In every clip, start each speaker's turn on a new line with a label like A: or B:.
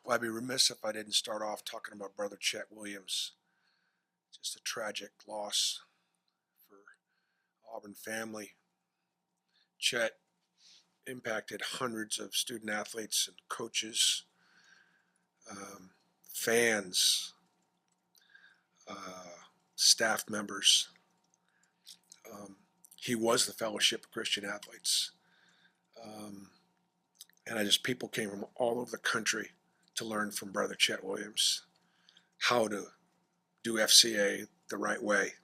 A: Well, I'd be remiss if I didn't start off talking about Brother Chet Williams. Just a tragic loss for Auburn family. Chet impacted hundreds of student athletes and coaches, um, fans, staff members. Um, he was the Fellowship of Christian Athletes. Um, and people came from all over the country to learn from Brother Chet Williams how to do FCA the right way.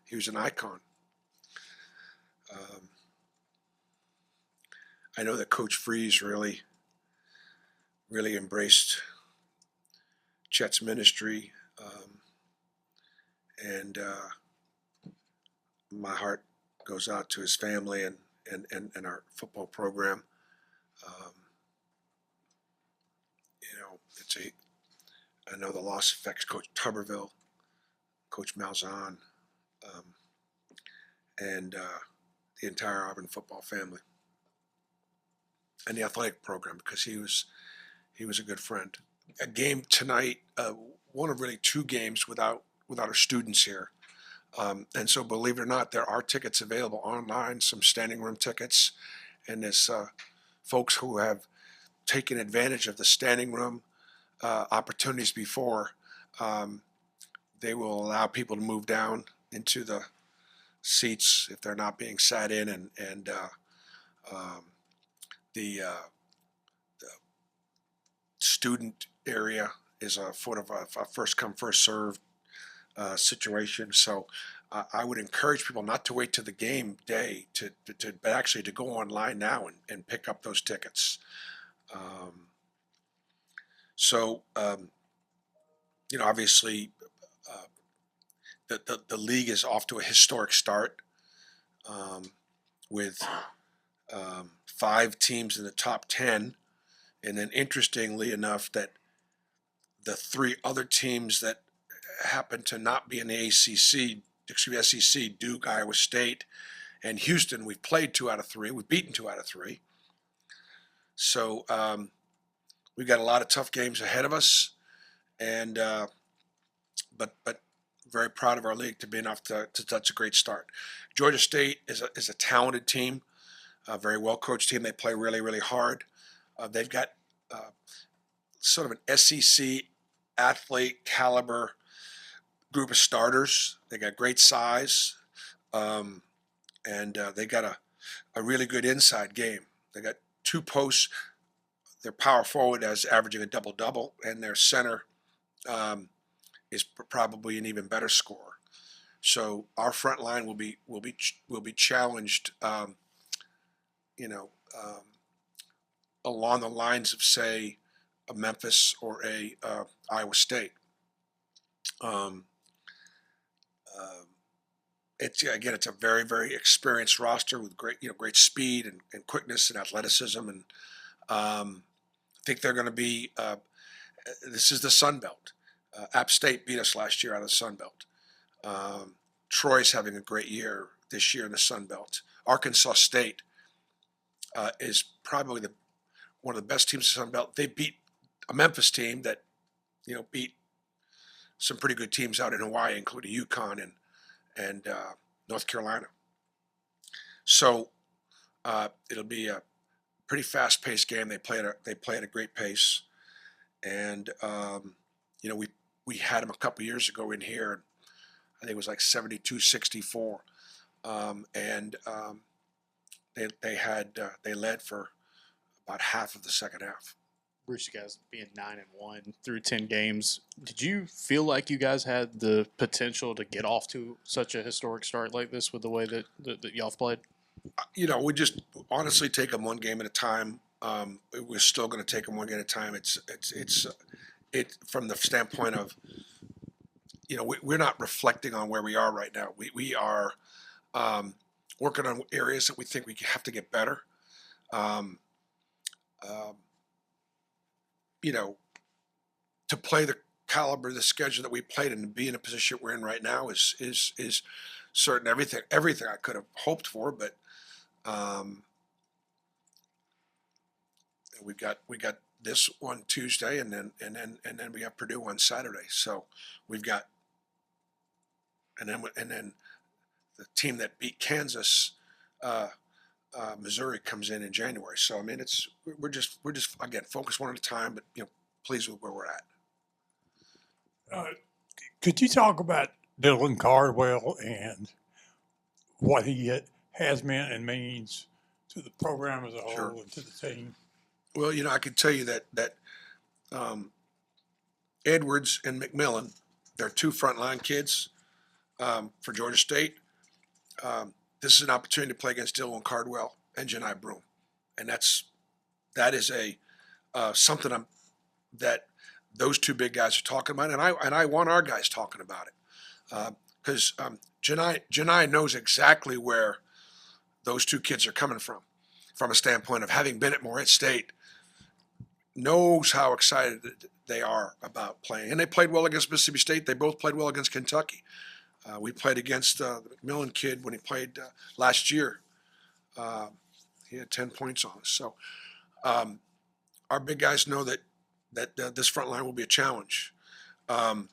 A: He was an icon. Um, I know that Coach Freeze really embraced Chet's ministry, and my heart goes out to his family and our football program. Um, I know the loss affects Coach Tuberville, Coach Malzahn, and the entire Auburn football family, and the athletic program, because he was a good friend. A game tonight, one of really two games without our students here. And so, believe it or not, there are tickets available online, some standing room tickets, and there's folks who have taken advantage of the standing room opportunities before. They will allow people to move down into the seats if they're not being sat in, and the student area is a sort of a first come first served situation. So I would encourage people not to wait to the game day but actually to go online now and pick up those tickets. So obviously the league is off to a historic start, with 5 teams in the top 10, and then interestingly enough that the 3 other teams that happen to not be in the SEC, Duke, Iowa State, and Houston, we've played 2 out of 3. We've beaten 2 out of 3. So we've got a lot of tough games ahead of us, and but very proud of our league to be enough to such a great start. Georgia State is a talented team, a very well coached team. They play really, really hard. They've got sort of an SEC athlete caliber group of starters. They got great size, and they got a really good inside game. They got 2 posts. Their power forward is averaging a double-double, and their center is probably an even better scorer. So our front line will be challenged, along the lines of, say, a Memphis or a Iowa State. It's a very, very experienced roster with great speed and quickness and athleticism, and I think they're going to be. This is the Sun Belt. App State beat us last year out of the Sun Belt. Troy's having a great year this year in the Sun Belt. Arkansas State is probably one of the best teams in the Sun Belt. They beat a Memphis team that beat some pretty good teams out in Hawaii, including UConn and North Carolina. So it'll be a pretty fast-paced game. They play at a great pace, and we had them a couple years ago in here. I think it was like 72-64, and they led for about half of the second half.
B: Bruce, you guys being 9-1 through 10 games, did you feel like you guys had the potential to get off to such a historic start like this with the way that y'all have played?
A: We just honestly take them one game at a time. We're still going to take them one game at a time. It's from the standpoint of, we're not reflecting on where we are right now. We are working on areas that we think we have to get better. To play the caliber of the schedule that we played and to be in a position we're in right now is certain everything I could have hoped for, but we got this one Tuesday, and then we have Purdue on Saturday. So we've got, and then the team that beat Kansas, Missouri, comes in January. So I mean, we're just again focused one at a time, but pleased with where we're at.
C: Could you talk about Dylan Cardwell and what he has meant and means to the program as a whole
A: Sure.
C: and to the team?
A: Well, I can tell you that Edwards and McMillan, they're two frontline kids for Georgia State. This is an opportunity to play against Dylan Cardwell and Janai Broom, and that is something that those two big guys are talking about, and I want our guys talking about it because Janai knows exactly where those two kids are coming from a standpoint of having been at Morehead State, knows how excited they are about playing, and they played well against Mississippi State. They both played well against Kentucky. We played against the McMillan kid when he played last year. He had 10 points on us. So our big guys know that this front line will be a challenge. I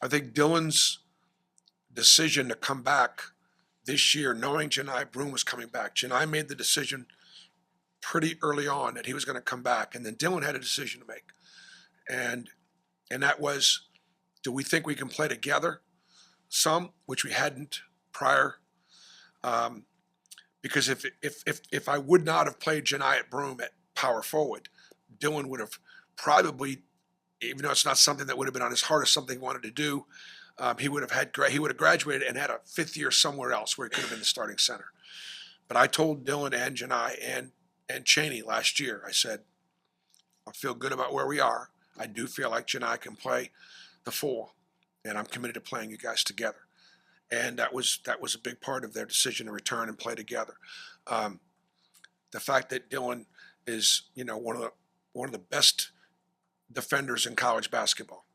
A: think Dylan's decision to come back this year, knowing Janai Broom was coming back, Janai made the decision pretty early on that he was going to come back, and then Dylan had a decision to make, and that was, do we think we can play together some, which we hadn't prior, because if I would not have played Janai Broom at power forward, Dylan would have probably, even though it's not something that would have been on his heart or something he wanted to do, he would have graduated and had a fifth year somewhere else where he could have been the starting center. But I told Dylan and Janai and Cheney last year, I said, I feel good about where we are. I do feel like Janai can play the four, and I'm committed to playing you guys together. And that was a big part of their decision to return and play together. The fact that Dylan is, one of the best defenders in college basketball,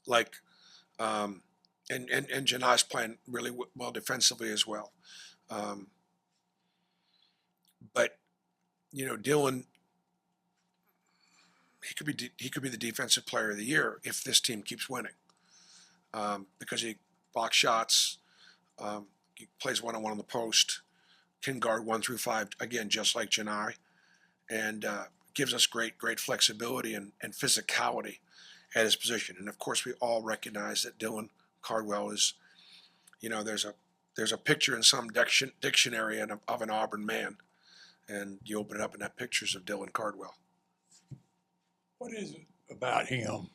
A: and Janai's playing really well defensively as well. But Dylan, he could be the defensive player of the year if this team keeps winning, because he blocks shots, he plays one-on-one on the post, can guard 1 through 5 again, just like Janai, and gives us great flexibility and physicality at his position. And of course, we all recognize that Dylan Cardwell is, there's a picture in some dictionary of an Auburn man, and you open it up and that pictures of Dylan Cardwell.
C: What is it about him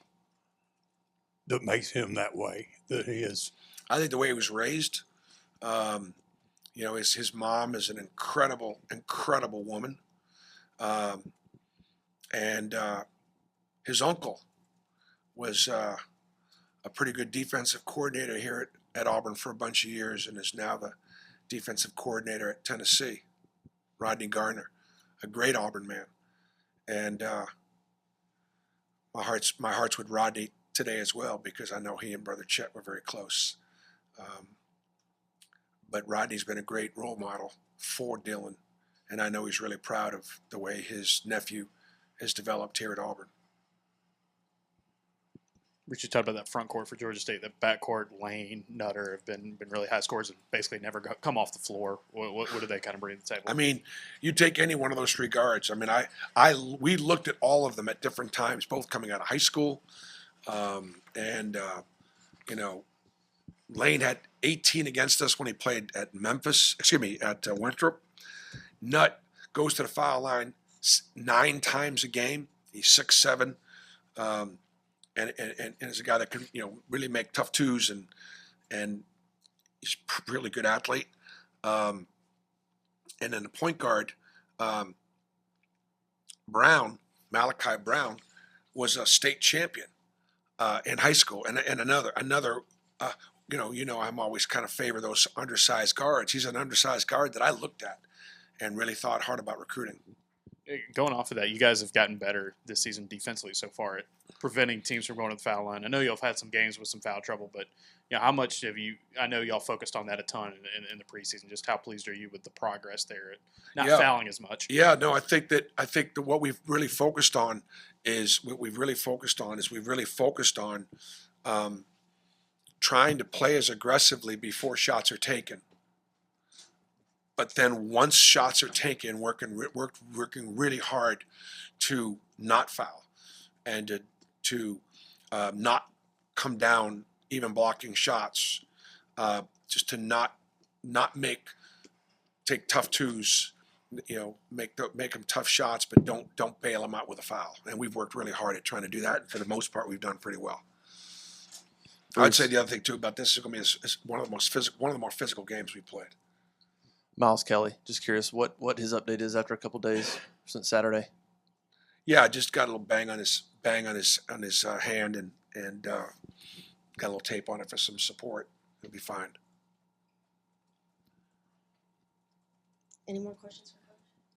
C: that makes him that way, that he is?
A: I think the way he was raised, his mom is an incredible woman, and his uncle was a pretty good defensive coordinator here at Auburn for a bunch of years, and is now the defensive coordinator at Tennessee, Rodney Garner, a great Auburn man. And my heart's with Rodney today as well, because I know he and Brother Chet were very close. But Rodney's been a great role model for Dylan, and I know he's really proud of the way his nephew has developed here at Auburn.
B: Richard talked about that front court for Georgia State. That backcourt, Lane, Nutter have been really high scores and basically never come off the floor. What do they kind of bring to the table?
A: I mean, you take any one of those three guards. I mean, we looked at all of them at different times, both coming out of high school, Lane had 18 against us when he played at Winthrop. Nutt goes to the foul line 9 times a game. He's 6'7", and is a guy that can really make tough twos, and he's a really good athlete. And then the point guard, Malachi Brown, was a state champion in high school, and another. I'm always kind of favor those undersized guards. He's an undersized guard that I looked at and really thought hard about recruiting.
B: Going off of that, you guys have gotten better this season defensively so far. preventing teams from going to the foul line? I know y'all have had some games with some foul trouble, but how much have you? I know y'all focused on that a ton in the preseason. Just how pleased are you with the progress there? Not fouling as much.
A: Yeah, no, I think that what we've really focused on is trying to play as aggressively before shots are taken. But then once shots are taken, working really hard to not foul and to not come down, even blocking shots, just to not take tough twos, make them tough shots, but don't bail them out with a foul. And we've worked really hard at trying to do that. And for the most part, we've done pretty well. I'd say the other thing too about this is going to be is one of the more physical games we played.
D: Miles Kelly, just curious what his update is after a couple days since Saturday.
A: Yeah, I just got a little bang on his hand and got a little tape on it for some support. He'll be fine.
E: Any more questions?